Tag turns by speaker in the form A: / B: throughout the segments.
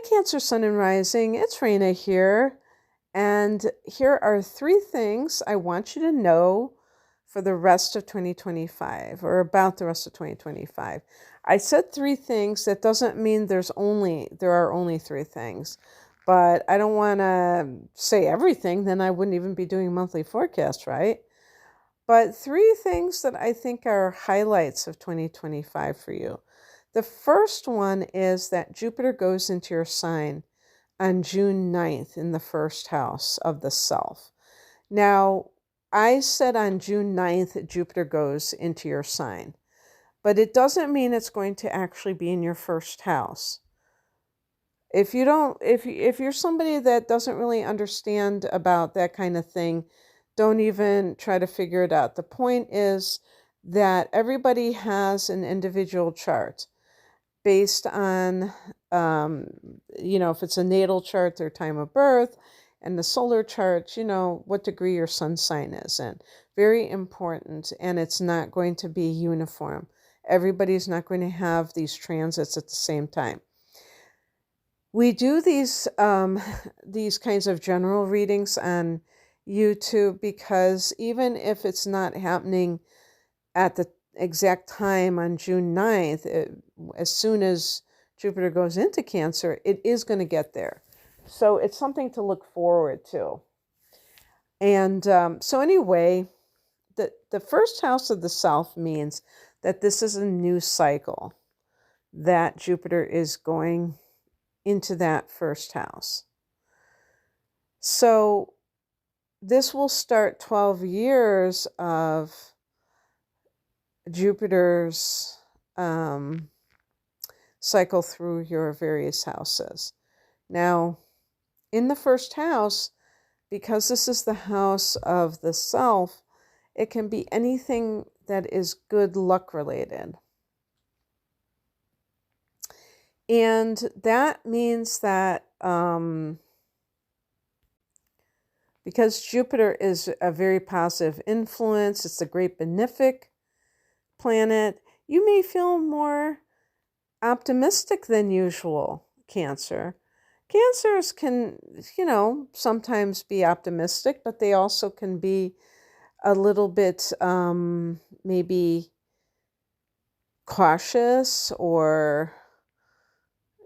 A: Cancer Sun and Rising, it's Raina here, and here are 3 things I want you to know for the rest of 2025, or about the rest of 2025. I said 3 things. That doesn't mean there are only 3 things, but I don't want to say everything, then I wouldn't even be doing monthly forecasts, right? But 3 things that I think are highlights of 2025 for you. The first one is that Jupiter goes into your sign on June 9th in the first house of the self. Now, I said on June 9th, Jupiter goes into your sign, but it doesn't mean it's going to actually be in your first house. If you're somebody that doesn't really understand about that kind of thing, don't even try to figure it out. The point is that everybody has an individual chart based on, if it's a natal chart, their time of birth, and the solar chart, what degree your sun sign is in. Very important, and it's not going to be uniform. Everybody's not going to have these transits at the same time. We do these kinds of general readings on YouTube because even if it's not happening at the exact time on June 9th, as soon as Jupiter goes into Cancer, it is going to get there. So it's something to look forward to. And so anyway, the first house of the self means that this is a new cycle, that Jupiter is going into that first house. So this will start 12 years of Jupiter's cycle through your various houses. Now, in the first house, because this is the house of the self, it can be anything that is good luck related. And that means that because Jupiter is a very positive influence, it's a great benefic planet, you may feel more optimistic than usual, Cancer. Cancers can, sometimes be optimistic, but they also can be a little bit maybe cautious, or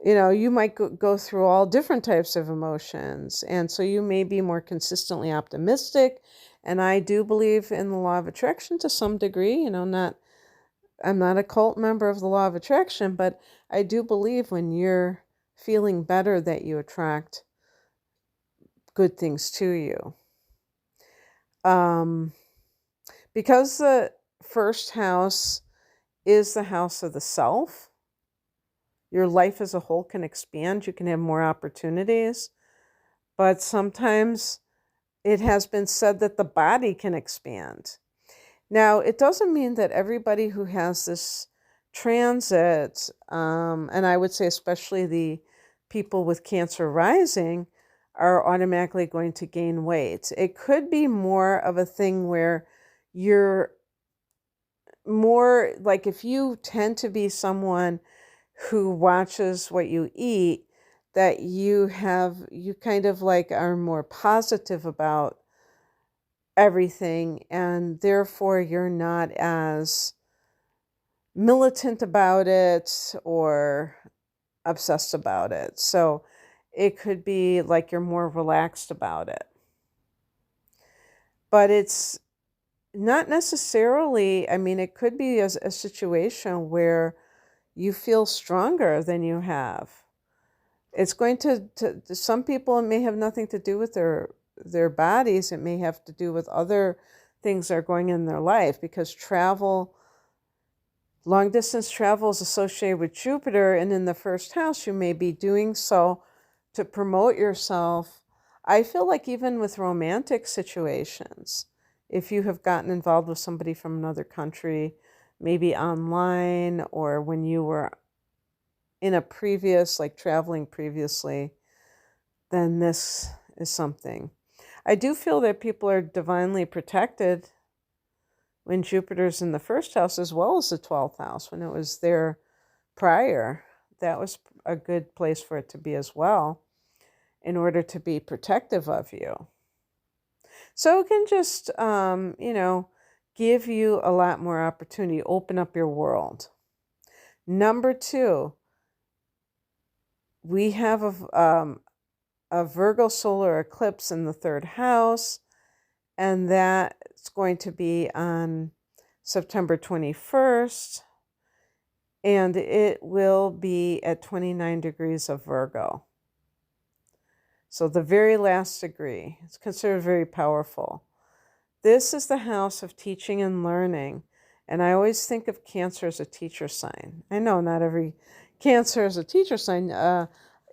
A: you might go through all different types of emotions. And so you may be more consistently optimistic. And I do believe in the law of attraction to some degree. I'm not a cult member of the law of attraction, but I do believe when you're feeling better that you attract good things to you. Because the first house is the house of the self, your life as a whole can expand. You can have more opportunities. But sometimes it has been said that the body can expand. Now, it doesn't mean that everybody who has this transit, and I would say especially the people with Cancer rising, are automatically going to gain weight. It could be more of a thing where you're more like, if you tend to be someone who watches what you eat, that you kind of like are more positive about everything, and therefore you're not as militant about it or obsessed about it. So it could be like you're more relaxed about it. But it's not necessarily, it could be a situation where you feel stronger than you have. It's going to some people, it may have nothing to do with their bodies. It may have to do with other things that are going in their life, because long distance travel is associated with Jupiter, and in the first house, you may be doing so to promote yourself. I feel like even with romantic situations, if you have gotten involved with somebody from another country, maybe online, or when you were in a previous, like traveling previously, then this is something. I do feel that people are divinely protected when Jupiter's in the first house as well as the 12th house, when it was there prior. that was a good place for it to be as well, in order to be protective of you. So it can just, give you a lot more opportunity, open up your world. Number 2, we have a Virgo solar eclipse in the 3rd house, and that's going to be on September 21st, and it will be at 29 degrees of Virgo. So the very last degree. It's considered very powerful. This is the house of teaching and learning. And I always think of Cancer as a teacher sign. I know not every Cancer is a teacher sign.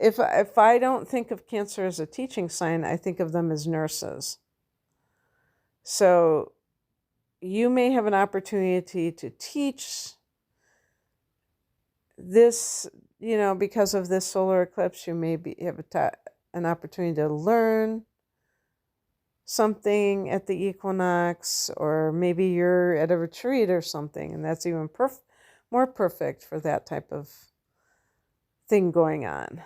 A: If I don't think of Cancer as a teaching sign, I think of them as nurses. So you may have an opportunity to teach this, because of this solar eclipse. You may have an opportunity to learn something at the equinox, or maybe you're at a retreat or something, and that's even more perfect for that type of thing going on.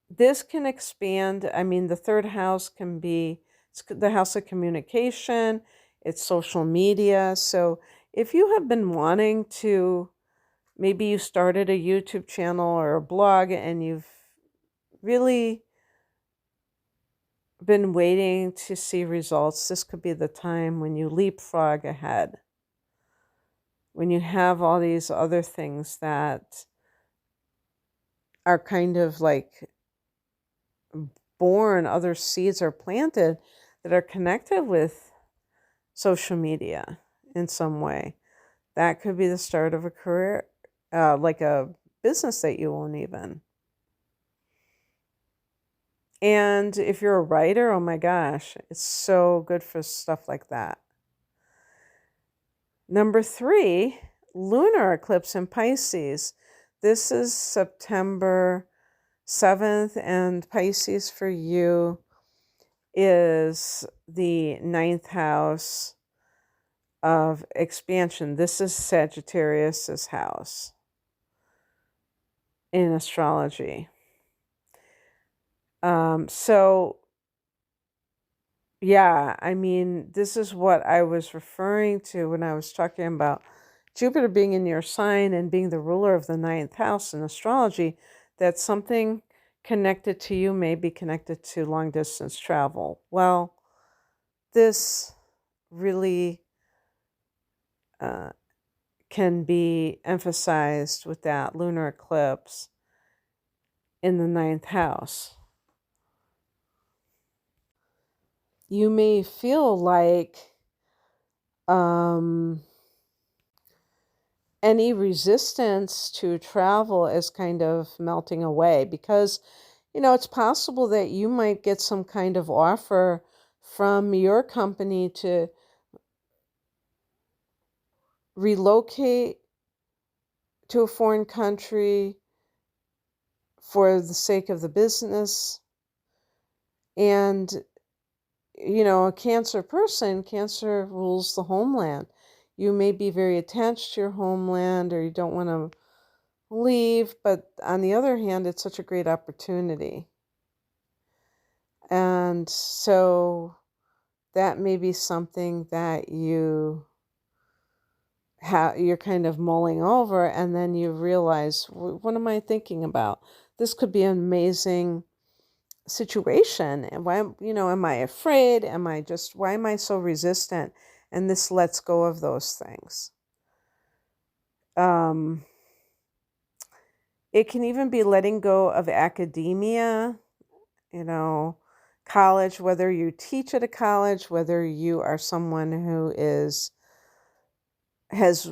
A: This can expand. I mean, the 3rd house can be the house of communication, it's social media. So if you have been wanting to, maybe you started a YouTube channel or a blog and you've really been waiting to see results, this could be the time when you leapfrog ahead. When you have all these other things that are kind of like born, other seeds are planted that are connected with social media in some way. That could be the start of a career, like a business that you own even. And if you're a writer, oh my gosh, it's so good for stuff like that. Number 3, lunar eclipse in Pisces. This is September 7th, and Pisces for you is the 9th house of expansion. This is Sagittarius's house in astrology. So yeah, I mean, this is what I was referring to when I was talking about Jupiter being in your sign and being the ruler of the 9th house in astrology, that something connected to you may be connected to long distance travel. Well, this really can be emphasized with that lunar eclipse in the 9th house. You may feel like any resistance to travel is kind of melting away, because, it's possible that you might get some kind of offer from your company to relocate to a foreign country for the sake of the business. And, a Cancer person, Cancer rules the homeland. You may be very attached to your homeland, or you don't want to leave, but on the other hand, it's such a great opportunity. And so that may be something that you're kind of mulling over, and then you realize, what am I thinking about? This could be an amazing situation. And why, am I afraid? Why am I so resistant? And this lets go of those things. It can even be letting go of academia, college, whether you teach at a college, whether you are someone who has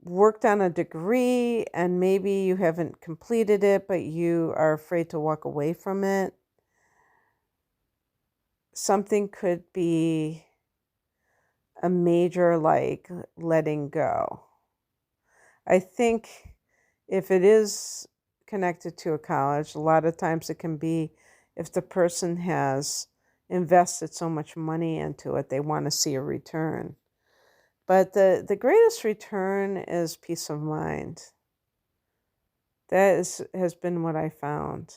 A: worked on a degree and maybe you haven't completed it, but you are afraid to walk away from it. Something could be a major, like, letting go. I think if it is connected to a college, a lot of times it can be if the person has invested so much money into it, they want to see a return. But the greatest return is peace of mind. Has been what I found.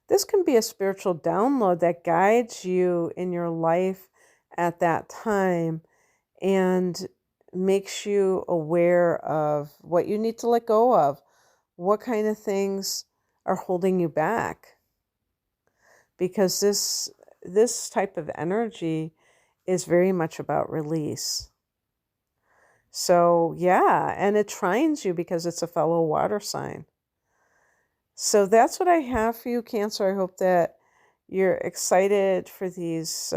A: This can be a spiritual download that guides you in your life at that time and makes you aware of what you need to let go of, what kind of things are holding you back. Because this type of energy is very much about release. So, yeah, and it trines you because it's a fellow water sign. So that's what I have for you, Cancer. I hope that you're excited for these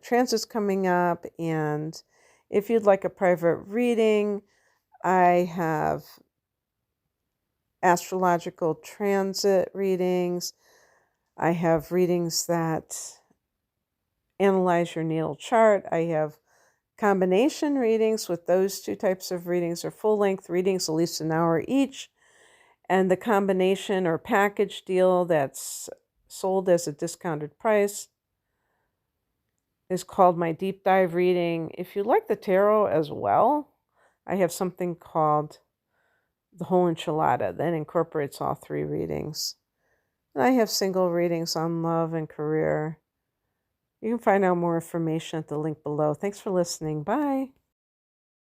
A: transits coming up. And if you'd like a private reading, I have astrological transit readings. I have readings that analyze your natal chart. I have combination readings with those two types of readings, or full-length readings, at least an hour each. And the combination or package deal that's sold as a discounted price is called my deep dive reading. If you like the tarot as well, I have something called the whole enchilada that incorporates all three readings. And I have single readings on love and career. You can find out more information at the link below. Thanks for listening. Bye.